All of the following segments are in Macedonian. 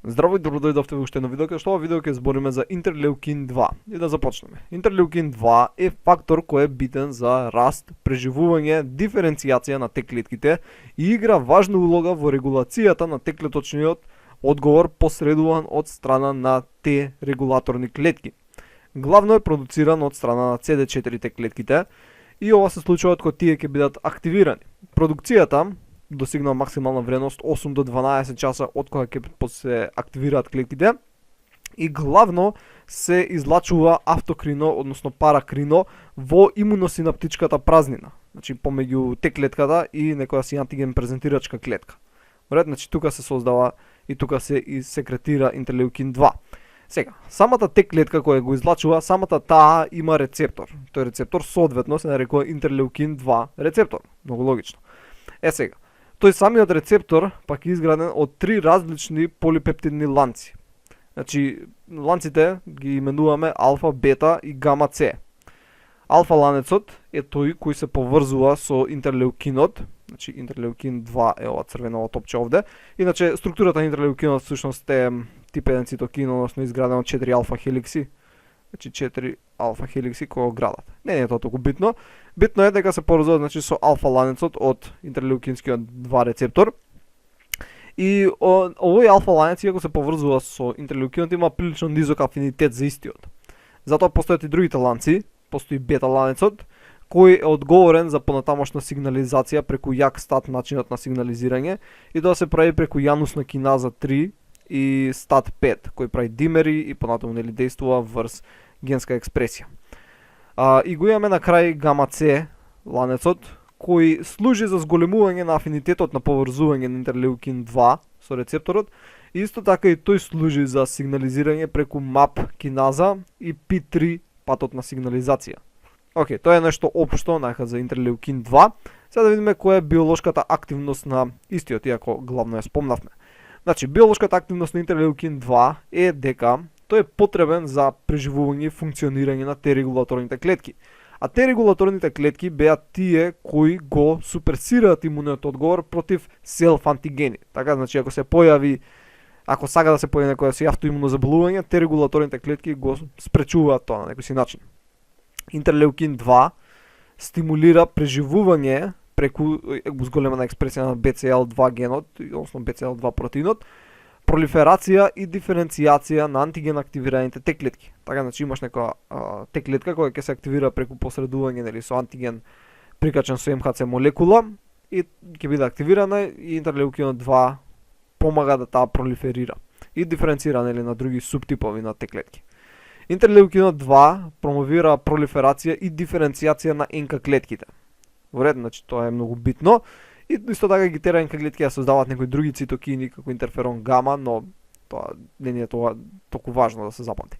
Здраво и добродојдовте во уште едно видео, каде што ова видео ќе збориме за интерлеукин 2. И да започнеме. Интерлеукин 2 е фактор кој е битен за раст, преживување, диференцијација на Т клетките и игра важна улога во регулацијата на Т клеточниот одговор посредуван од страна на Т регулаторни клетки. Главно е продуциран од страна на CD4 Т клетките и ова се случува кога тие ќе бидат активирани. Продукцијата достигнува максимална вредност 8 до 12 часа од кога ќе се активираат клетките и главно се излачува автокрино, односно паракрино во имуносинаптичката празнина, значи помеѓу Т клетката и некоја си антиген презентирачка клетка. Вред, значи тука се создава и тука се и секретира интерлеукин 2. Сега, самата Т клетка која го излачува, самата таа има рецептор. Тој рецептор соодветно се нарекува интерлеукин 2 рецептор. Многу логично. Сега, тој самиот рецептор пак е изграден од три различни полипептидни ланци. Значи, ланците ги именуваме алфа, бета и гама С. Алфа ланецот е тој кој се поврзува со интерлеукинот, значи интерлеукин 2 е ова црвеново топче овде. Иначе структурата на интерлеукинот всушност е тип 1 цитокин, односно изграден од 4 алфа хеликси. Значи 4 алфа хеликси кои го градат. Не е тоа толку битно. Битно е дека се поврзува значи со алфа ланецот од интерлеукинскиот 2 рецептор. И овој алфа ланец иако се поврзува со интерлеукинот има прилично низок афинитет за истиот. Затоа постојат и другите ланци, постои бета ланецот кој е одговорен за понатамошна сигнализација преку јак стат начинот на сигнализирање и тоа се прави преку јанусна киназа 3 и стат 5 кој прави димери и понатаму нели действува врз генска експресија. И го имаме на крај гама С ланецот кој служи за зголемување на афинитетот на поврзување на интерлеукин 2 со рецепторот и исто така и тој служи за сигнализирање преку МАП киназа и P3 патот на сигнализација. Океј, тоа е нешто општо за интерлеукин 2. Сега да видиме која е биолошката активност на истиот, иако главно ја спомнавме. Значи, биолошката активност на интерлеукин 2 е дека тој е потребен за преживување и функционирање на Т регулаторните клетки. А Т регулаторните клетки беа тие кои го суперсираат имуниот одговор против селф антигени. Така, значи, ако сага да се појави некоја си автоимуно заболување, Т регулаторните клетки го спречуваат тоа на некој си начин. Интерлеукин 2 стимулира преживување преку зголемена експресија на BCL2 генот, односно BCL2 протеинот, пролиферација и диференцијација на антиген активираните Т клетки. Така, значи имаш некоја Т клетка која ќе се активира преку посредување нели со антиген прикачен со МХЦ молекула и ќе биде активирана и интерлеукинот 2 помага да таа пролиферира и диференцира нели на други суптипови на Т клетки. Интерлеукинот 2 промовира пролиферација и диференцијација на НК клетките. Вред, значи тоа е многу битно. И исто така ги тера НК клетки да создаваат некои други цитокини како интерферон гама, но тоа не е тоа толку важно да се запамти.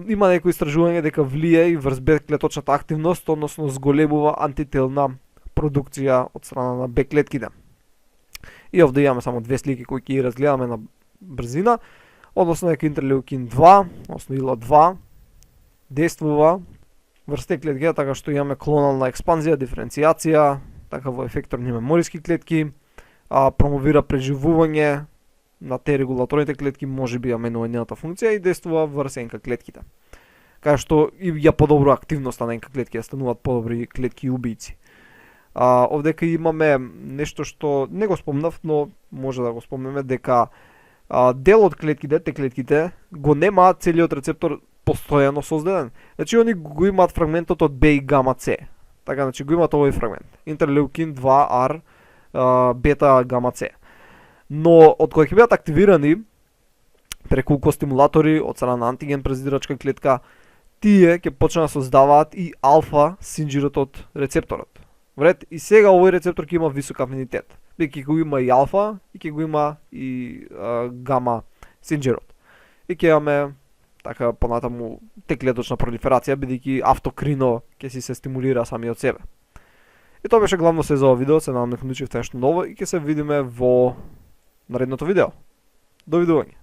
Има некои истражување дека влие и врз Б клеточната активност, односно зголемува антителна продукција од страна на Б клетките. И овде имаме само две слики кои ќе ги разгледаме на брзина. Односно дека интерлеукин 2, односно IL-2, действува врз Т клетки, така што имаме клонална експанзија, диференцијација, така во ефекторни мемориски клетки, промовира преживување на Т регулаторните клетки, можеби ја менува нејната функција и действува врз НК клетките. Кај што и ја подобрува активноста на НК клетки, ја стануваат подобри клетки убијци. Овдека имаме нешто што не го спомнав, но може да го спомнеме дека дел од клетките, Т клетките, го немаат целиот рецептор постојано создаден. Значи, они го имаат фрагментот од Б и гама С. Така, значи, го имаат овој фрагмент. Интерлеукин 2R, бета, гама С. Но, од кои ќе бидат активирани преку костимулатори од страна на антиген презентирачка клетка, тие ќе почнат да создаваат и алфа синџирот од рецепторот. Вред, и сега овој рецептор ќе има висок афинитет. Ќе го има и алфа, и ќе го има и гама синџирот. И ќе имаме така понатаму Т клеточна пролиферација, бидејќи автокрино ќе си се стимулира сами од себе. И тоа беше главно се за ова видео, се надам дека научивте нешто ново и ќе се видиме во наредното видео. Довидување.